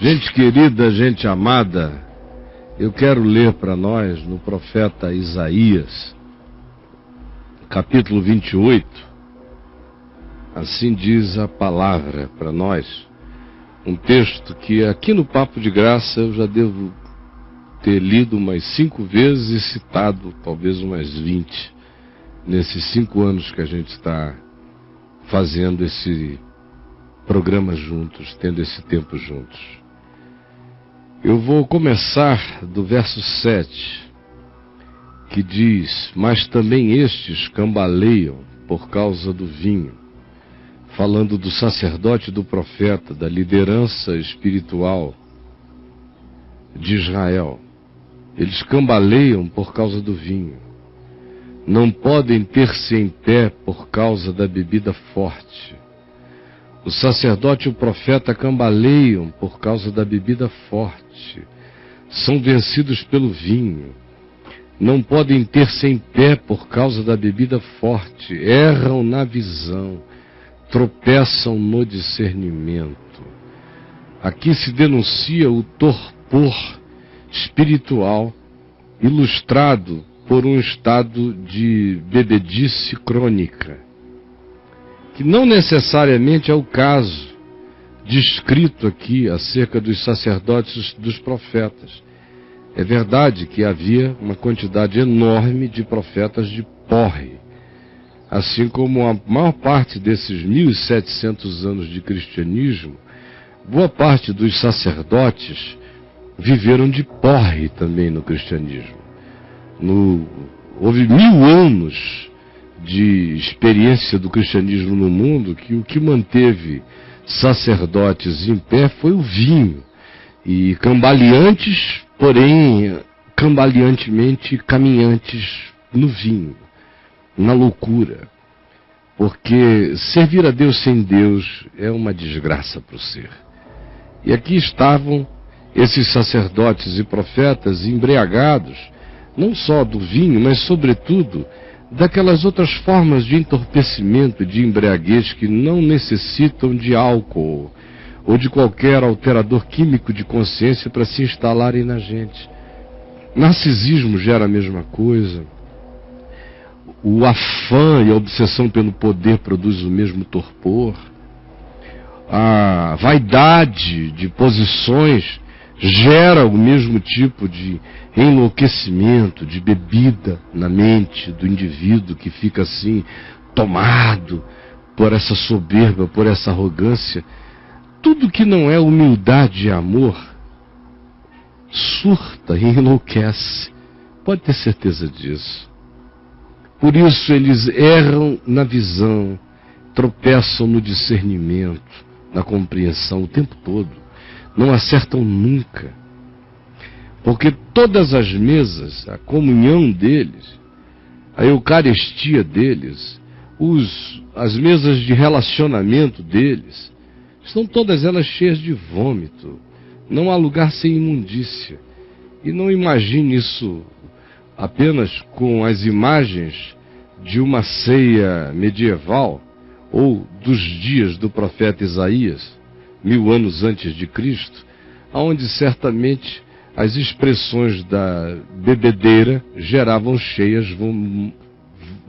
Gente querida, gente amada, eu quero ler para nós no profeta Isaías, capítulo 28, assim diz a palavra para nós, um texto que aqui no Papo de Graça eu já devo ter lido umas 5 vezes e citado talvez umas 20, nesses 5 anos que a gente está fazendo esse programa juntos, tendo esse tempo juntos. Eu vou começar do verso 7, que diz: mas também estes cambaleiam por causa do vinho, falando do sacerdote e do profeta, da liderança espiritual de Israel. Eles cambaleiam por causa do vinho, não podem ter-se em pé por causa da bebida forte. O sacerdote e o profeta cambaleiam por causa da bebida forte, são vencidos pelo vinho, não podem ter-se em pé por causa da bebida forte, erram na visão, tropeçam no discernimento. Aqui se denuncia o torpor espiritual ilustrado por um estado de bebedice crônica, que não necessariamente é o caso descrito aqui acerca dos sacerdotes dos profetas. É verdade que havia uma quantidade enorme de profetas de porre, assim como a maior parte desses 1700 anos de cristianismo, boa parte dos sacerdotes viveram de porre também no cristianismo. Houve 1000 anos de experiência do cristianismo no mundo, que o que manteve sacerdotes em pé foi o vinho, e cambaleantes, porém cambaleantemente caminhantes no vinho, na loucura, porque servir a Deus sem Deus é uma desgraça para o ser. E aqui estavam esses sacerdotes e profetas embriagados, não só do vinho, mas sobretudo daquelas outras formas de entorpecimento, de embriaguez que não necessitam de álcool ou de qualquer alterador químico de consciência para se instalarem na gente. Narcisismo gera a mesma coisa. O afã e a obsessão pelo poder produz o mesmo torpor. A vaidade de posições gera o mesmo tipo de enlouquecimento, de bebida na mente do indivíduo que fica assim, tomado por essa soberba, por essa arrogância. Tudo que não é humildade e amor surta e enlouquece. Pode ter certeza disso. Por isso eles erram na visão, tropeçam no discernimento, na compreensão o tempo todo. Não acertam nunca. Porque todas as mesas, a comunhão deles, a eucaristia deles, as mesas de relacionamento deles, estão todas elas cheias de vômito. Não há lugar sem imundícia. E não imagine isso apenas com as imagens de uma ceia medieval ou dos dias do profeta Isaías, 1000 anos antes de Cristo, onde certamente as expressões da bebedeira geravam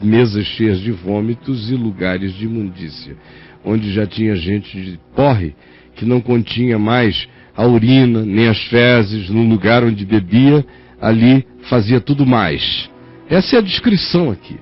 mesas cheias de vômitos e lugares de imundícia, onde já tinha gente de porre que não continha mais a urina nem as fezes. No lugar onde bebia, ali fazia tudo mais. Essa é a descrição aqui.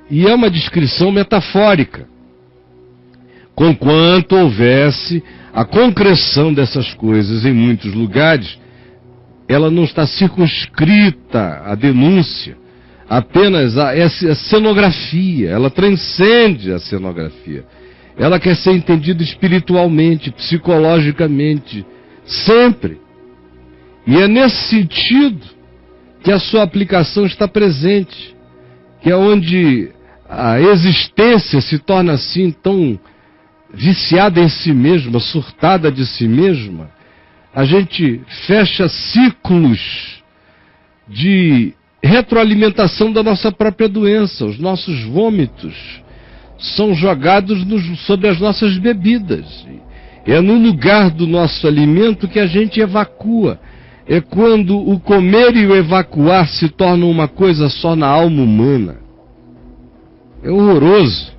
E é uma descrição metafórica. Conquanto houvesse a concreção dessas coisas em muitos lugares, ela não está circunscrita à denúncia, apenas a essa cenografia. Ela transcende a cenografia. Ela quer ser entendida espiritualmente, psicologicamente, sempre. E é nesse sentido que a sua aplicação está presente, que é onde a existência se torna assim tão viciada em si mesma, surtada de si mesma. A gente fecha ciclos de retroalimentação da nossa própria doença. Os nossos vômitos são jogados sobre as nossas bebidas. É no lugar do nosso alimento que a gente evacua. É quando o comer e o evacuar se tornam uma coisa só na alma humana. É horroroso.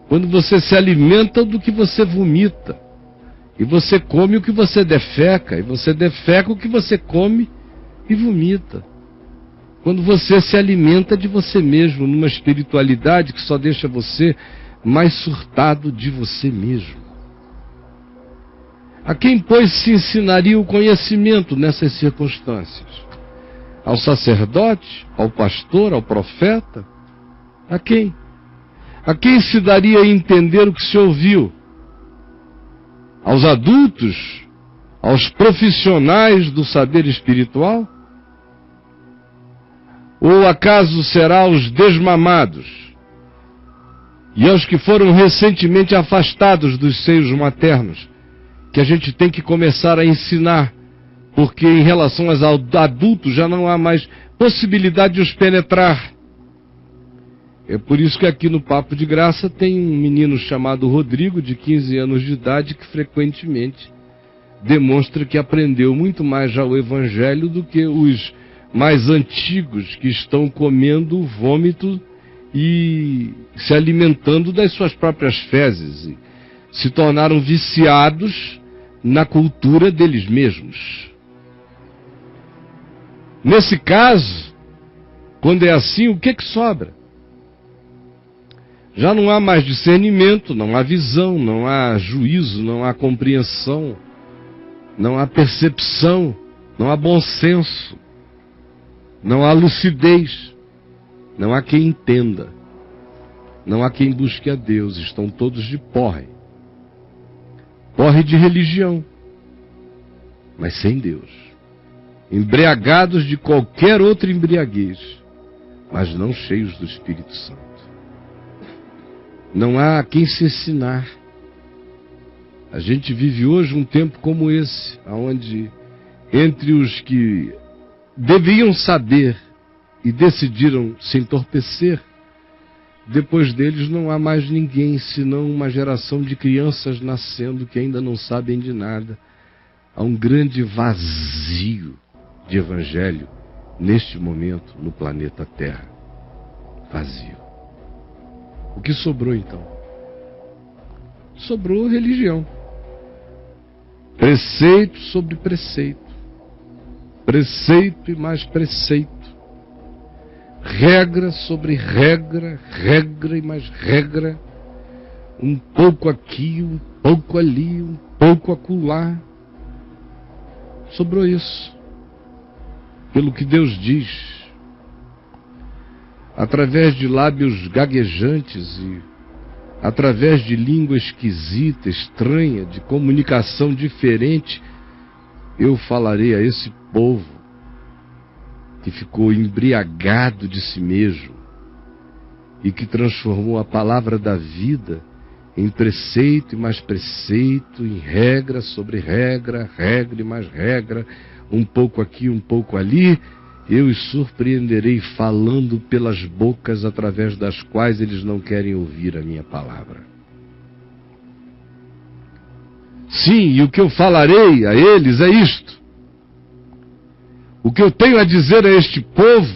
Quando você se alimenta do que você vomita. E você come o que você defeca. E você defeca o que você come e vomita. Quando você se alimenta de você mesmo, numa espiritualidade que só deixa você mais surtado de você mesmo. A quem, pois, se ensinaria o conhecimento nessas circunstâncias? Ao sacerdote? Ao pastor? Ao profeta? A quem? A quem se daria a entender o que se ouviu? Aos adultos? Aos profissionais do saber espiritual? Ou acaso será aos desmamados? E aos que foram recentemente afastados dos seios maternos? Que a gente tem que começar a ensinar, porque em relação aos adultos já não há mais possibilidade de os penetrar. É por isso que aqui no Papo de Graça tem um menino chamado Rodrigo, de 15 anos de idade, que frequentemente demonstra que aprendeu muito mais já o Evangelho do que os mais antigos, que estão comendo vômito e se alimentando das suas próprias fezes. E se tornaram viciados na cultura deles mesmos. Nesse caso, quando é assim, o que sobra? Já não há mais discernimento, não há visão, não há juízo, não há compreensão, não há percepção, não há bom senso, não há lucidez, não há quem entenda, não há quem busque a Deus, estão todos de porre. Porre de religião, mas sem Deus. Embriagados de qualquer outra embriaguez, mas não cheios do Espírito Santo. Não há a quem se ensinar. A gente vive hoje um tempo como esse, onde entre os que deviam saber e decidiram se entorpecer, depois deles não há mais ninguém, senão uma geração de crianças nascendo que ainda não sabem de nada. Há um grande vazio de evangelho neste momento no planeta Terra. Vazio. O que sobrou então? Sobrou religião. Preceito sobre preceito. Preceito e mais preceito. Regra sobre regra, regra e mais regra, um pouco aqui, um pouco ali, um pouco acolá. Sobrou isso. Pelo que Deus diz, através de lábios gaguejantes e através de língua esquisita, estranha, de comunicação diferente, eu falarei a esse povo que ficou embriagado de si mesmo e que transformou a palavra da vida em preceito e mais preceito, em regra sobre regra, regra e mais regra, um pouco aqui, um pouco ali. Eu os surpreenderei falando pelas bocas através das quais eles não querem ouvir a minha palavra. Sim, e o que eu falarei a eles é isto. O que eu tenho a dizer a este povo,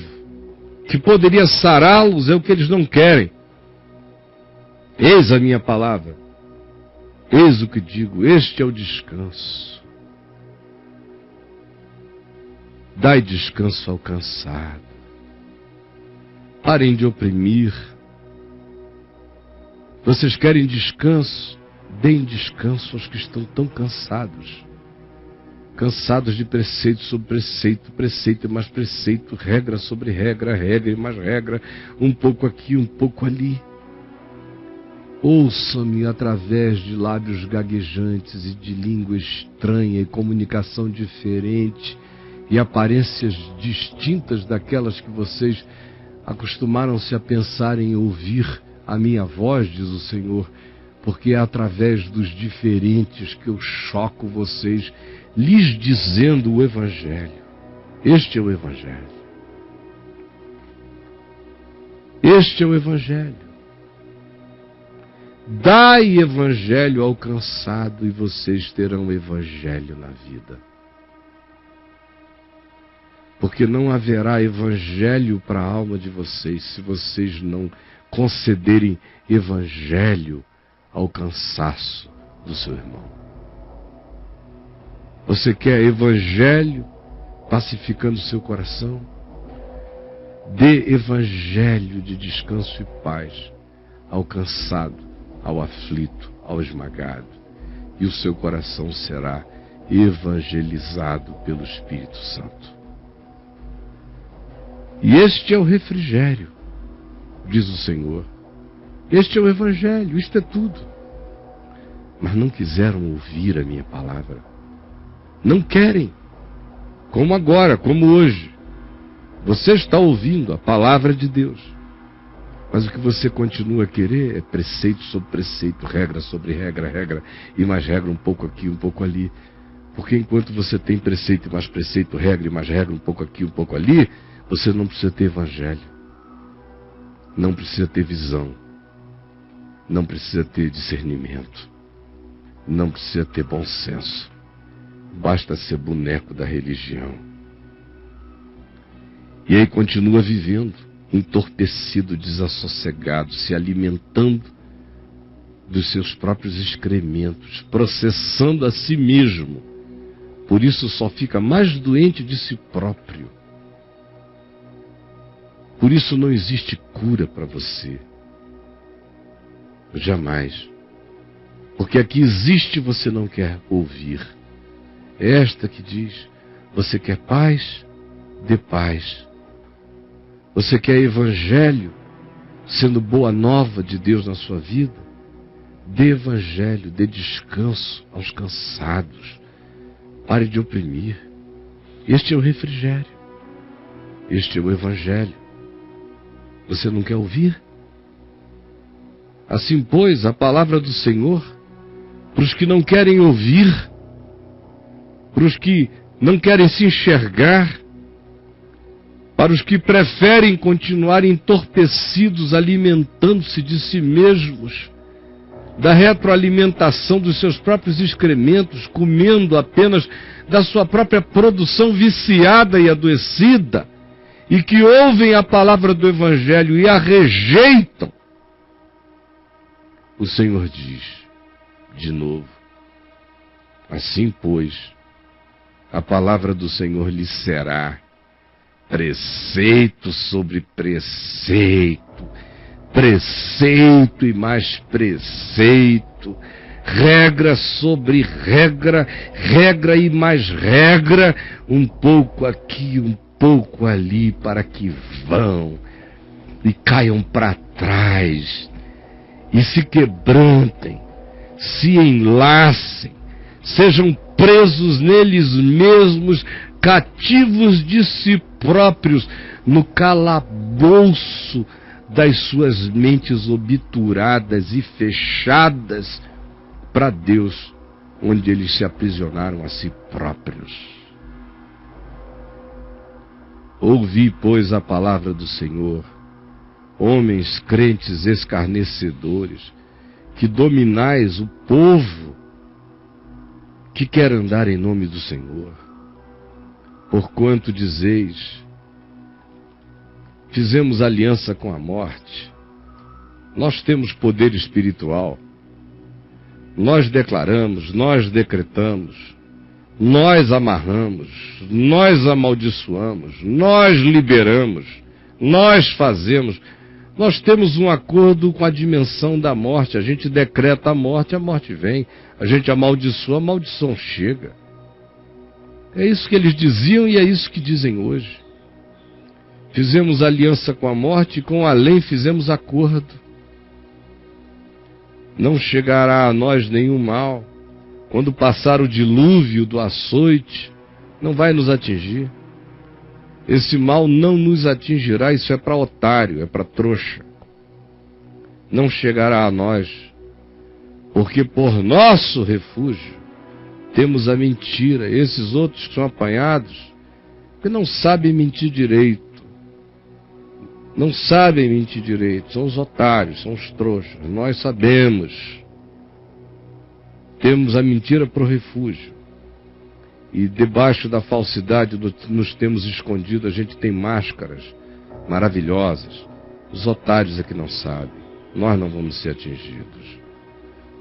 que poderia sará-los, é o que eles não querem. Eis a minha palavra. Eis o que digo. Este é o descanso. Dai descanso ao cansado. Parem de oprimir. Vocês querem descanso? Deem descanso aos que estão tão cansados. Cansados de preceito sobre preceito, preceito e mais preceito, regra sobre regra, regra e mais regra, um pouco aqui, um pouco ali. Ouça-me através de lábios gaguejantes e de língua estranha e comunicação diferente e aparências distintas daquelas que vocês acostumaram-se a pensar em ouvir a minha voz, diz o Senhor, porque é através dos diferentes que eu choco vocês, lhes dizendo o Evangelho. Este é o Evangelho. Este é o Evangelho. Dai evangelho ao cansado e vocês terão evangelho na vida. Porque não haverá evangelho para a alma de vocês se vocês não concederem evangelho ao cansaço do seu irmão. Você quer evangelho pacificando o seu coração? Dê evangelho de descanso e paz ao cansado, ao aflito, ao esmagado, e o seu coração será evangelizado pelo Espírito Santo. E este é o refrigério, diz o Senhor. Este é o evangelho, isto é tudo. Mas não quiseram ouvir a minha palavra. Não querem. Como agora, como hoje. Você está ouvindo a palavra de Deus. Mas o que você continua a querer é preceito sobre preceito, regra sobre regra, regra e mais regra, um pouco aqui, um pouco ali. Porque enquanto você tem preceito e mais preceito, regra e mais regra, um pouco aqui, um pouco ali, você não precisa ter evangelho. Não precisa ter visão. Não precisa ter discernimento. Não precisa ter bom senso. Basta ser boneco da religião. E aí continua vivendo, entorpecido, desassossegado, se alimentando dos seus próprios excrementos, processando a si mesmo. Por isso só fica mais doente de si próprio. Por isso não existe cura para você. Jamais. Porque aqui existe, você não quer ouvir. É esta que diz, você quer paz, dê paz. Você quer evangelho, sendo boa nova de Deus na sua vida? Dê evangelho, dê descanso aos cansados. Pare de oprimir. Este é o refrigério. Este é o evangelho. Você não quer ouvir? Assim, pois, a palavra do Senhor, para os que não querem ouvir, para os que não querem se enxergar, para os que preferem continuar entorpecidos, alimentando-se de si mesmos, da retroalimentação dos seus próprios excrementos, comendo apenas da sua própria produção viciada e adoecida, e que ouvem a palavra do Evangelho e a rejeitam, o Senhor diz, de novo, assim, pois, a palavra do Senhor lhe será preceito sobre preceito, preceito e mais preceito, regra sobre regra, regra e mais regra, um pouco aqui, um pouco ali, para que vão e caiam para trás e se quebrantem, se enlacem, sejam presos neles mesmos, cativos de si próprios, no calabouço das suas mentes obturadas e fechadas para Deus, onde eles se aprisionaram a si próprios. Ouvi, pois, a palavra do Senhor, homens crentes escarnecedores, que dominais o povo que quer andar em nome do Senhor. Porquanto dizeis, fizemos aliança com a morte, nós temos poder espiritual, nós declaramos, nós decretamos, nós amarramos, nós amaldiçoamos, nós liberamos, nós fazemos. Nós temos um acordo com a dimensão da morte. A gente decreta a morte vem. A gente amaldiçoa, a maldição chega. É isso que eles diziam e é isso que dizem hoje. Fizemos aliança com a morte e com a lei fizemos acordo. Não chegará a nós nenhum mal. Quando passar o dilúvio do açoite, não vai nos atingir. Esse mal não nos atingirá, isso é para otário, é para trouxa. Não chegará a nós, porque por nosso refúgio temos a mentira. Esses outros que são apanhados, que não sabem mentir direito, Não sabem mentir direito, são os otários, são os trouxas. Nós sabemos. Temos a mentira por refúgio. E debaixo da falsidade nos temos escondido, a gente tem máscaras maravilhosas. Os otários é que não sabem. Nós não vamos ser atingidos.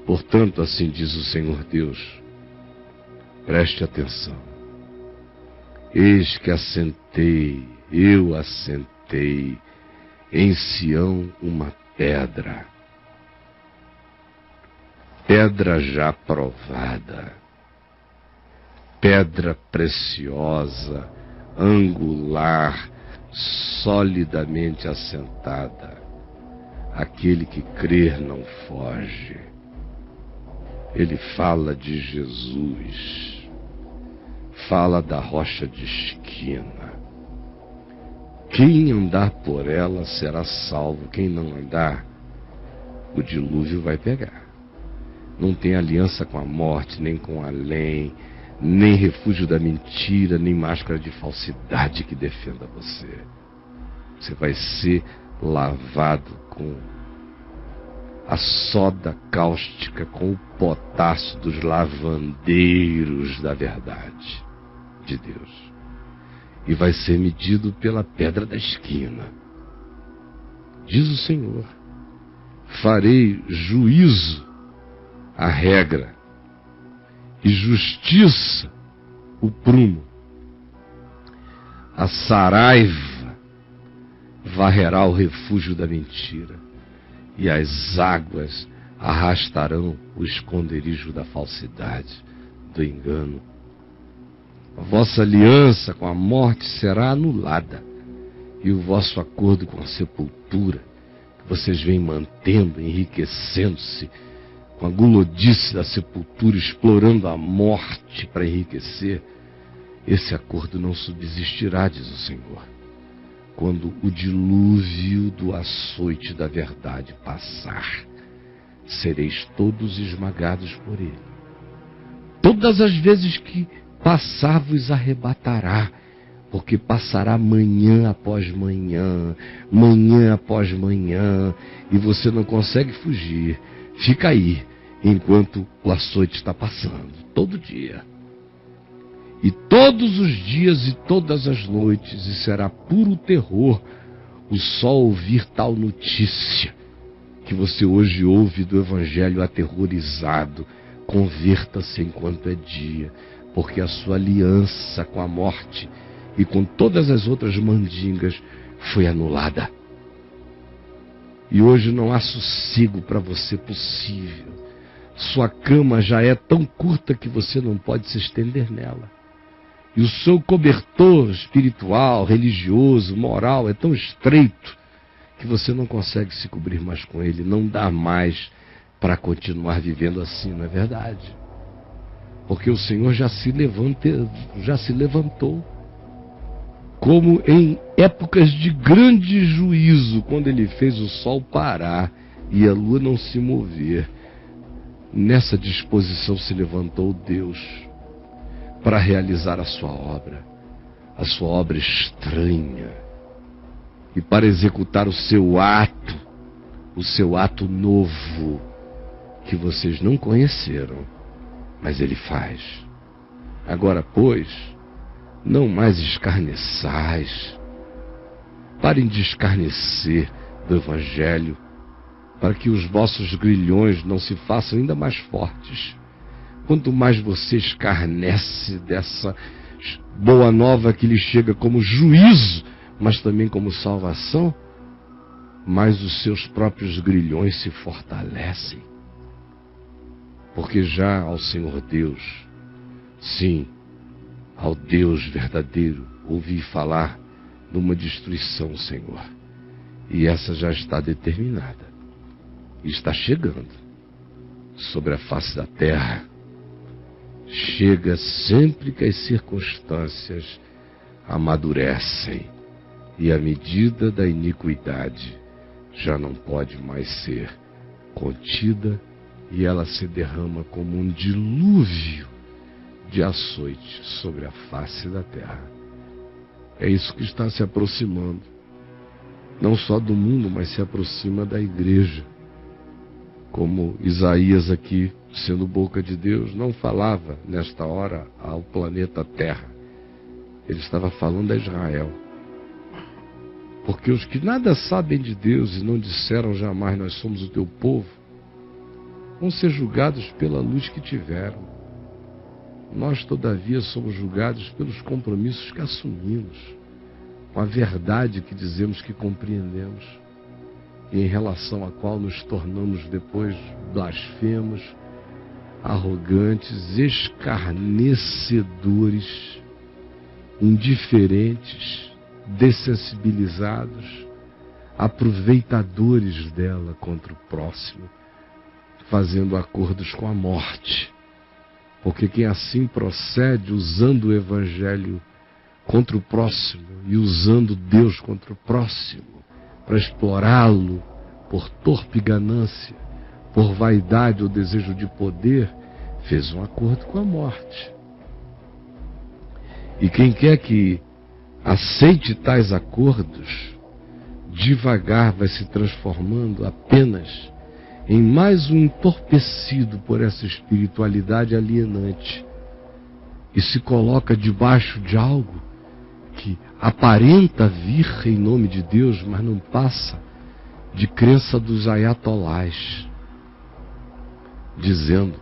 Portanto, assim diz o Senhor Deus, preste atenção. Eis que eu assentei em Sião uma pedra, pedra já provada, pedra preciosa, angular, solidamente assentada. Aquele que crer não foge. Ele fala de Jesus, fala da rocha de esquina. Quem andar por ela será salvo, quem não andar, o dilúvio vai pegar. Não tem aliança com a morte, nem com além, nem refúgio da mentira, nem máscara de falsidade que defenda você. Você vai ser lavado com a soda cáustica, com o potássio dos lavandeiros da verdade de Deus. E vai ser medido pela pedra da esquina. Diz o Senhor, farei juízo à regra e justiça o prumo. A saraiva varrerá o refúgio da mentira, e as águas arrastarão o esconderijo da falsidade, do engano. A vossa aliança com a morte será anulada, e o vosso acordo com a sepultura, que vocês vêm mantendo, enriquecendo-se com a gulodice da sepultura, explorando a morte para enriquecer, esse acordo não subsistirá, diz o Senhor. Quando o dilúvio do açoite da verdade passar, sereis todos esmagados por ele. Todas as vezes que passar vos arrebatará, porque passará manhã após manhã, manhã após manhã, e você não consegue fugir. Fica aí, enquanto o açoite está passando, todo dia. E todos os dias e todas as noites, e será puro terror o só ouvir tal notícia que você hoje ouve do Evangelho aterrorizado. Converta-se enquanto é dia, porque a sua aliança com a morte e com todas as outras mandingas foi anulada. E hoje não há sossego para você possível. Sua cama já é tão curta que você não pode se estender nela. E o seu cobertor espiritual, religioso, moral é tão estreito que você não consegue se cobrir mais com ele. Não dá mais para continuar vivendo assim, não é verdade? Porque o Senhor já se levantou. Como em épocas de grande juízo, quando ele fez o sol parar e a lua não se mover. Nessa disposição se levantou Deus para realizar a sua obra estranha, e para executar o seu ato novo, que vocês não conheceram, mas ele faz. Agora, pois, não mais escarneçais. Parem de escarnecer do Evangelho, para que os vossos grilhões não se façam ainda mais fortes. Quanto mais você escarnece dessa boa nova que lhe chega como juízo, mas também como salvação, mais os seus próprios grilhões se fortalecem. Porque já ao Senhor Deus, sim, ao Deus verdadeiro, ouvi falar numa destruição, Senhor. E essa já está determinada. E está chegando sobre a face da terra. Chega sempre que as circunstâncias amadurecem e a medida da iniquidade já não pode mais ser contida, e ela se derrama como um dilúvio de açoite sobre a face da terra. É isso que está se aproximando. não só do mundo, mas se aproxima da igreja. Como Isaías aqui, sendo boca de Deus, não falava nesta hora ao planeta Terra. Ele estava falando a Israel. Porque os que nada sabem de Deus e não disseram jamais nós somos o teu povo, vão ser julgados pela luz que tiveram. Nós, todavia, somos julgados pelos compromissos que assumimos, com a verdade que dizemos que compreendemos, e em relação à qual nos tornamos depois blasfemos, arrogantes, escarnecedores, indiferentes, dessensibilizados, aproveitadores dela contra o próximo, fazendo acordos com a morte. Porque quem assim procede, usando o Evangelho contra o próximo e usando Deus contra o próximo, para explorá-lo por torpe ganância, por vaidade ou desejo de poder, fez um acordo com a morte. E quem quer que aceite tais acordos, devagar vai se transformando apenas em mais um entorpecido por essa espiritualidade alienante e se coloca debaixo de algo que aparenta vir em nome de Deus, mas não passa de crença dos ayatolás, dizendo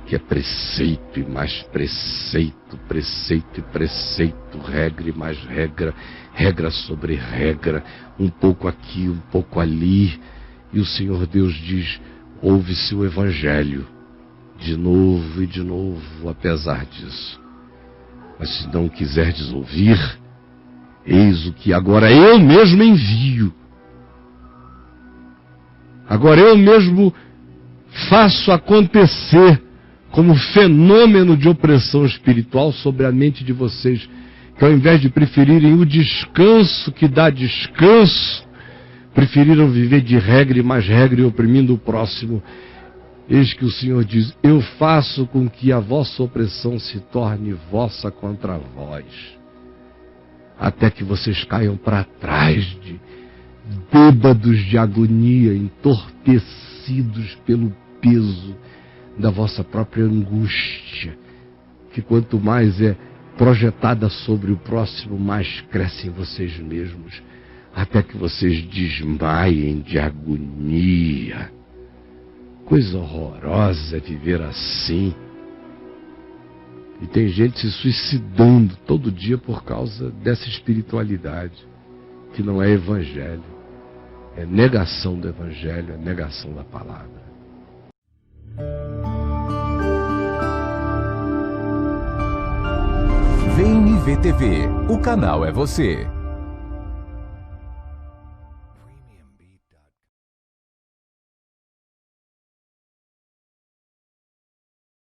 que é preceito e mais preceito, preceito e preceito, regra e mais regra, regra sobre regra, um pouco aqui, um pouco ali. E o Senhor Deus diz, ouve-se o Evangelho, de novo e de novo, apesar disso. Mas se não quiserdes ouvir, eis o que agora eu mesmo envio. Agora eu mesmo faço acontecer como fenômeno de opressão espiritual sobre a mente de vocês, que ao invés de preferirem o descanso que dá descanso, preferiram viver de regra e mais regra e oprimindo o próximo. Eis que o Senhor diz, eu faço com que a vossa opressão se torne vossa contra vós, até que vocês caiam para trás de bêbados de agonia, entorpecidos pelo peso da vossa própria angústia, que quanto mais é projetada sobre o próximo, mais crescem vocês mesmos, até que vocês desmaiem de agonia. Coisa horrorosa viver assim. E tem gente se suicidando todo dia por causa dessa espiritualidade, que não é evangelho. É negação do evangelho, é negação da palavra. VNV TV, o canal é você.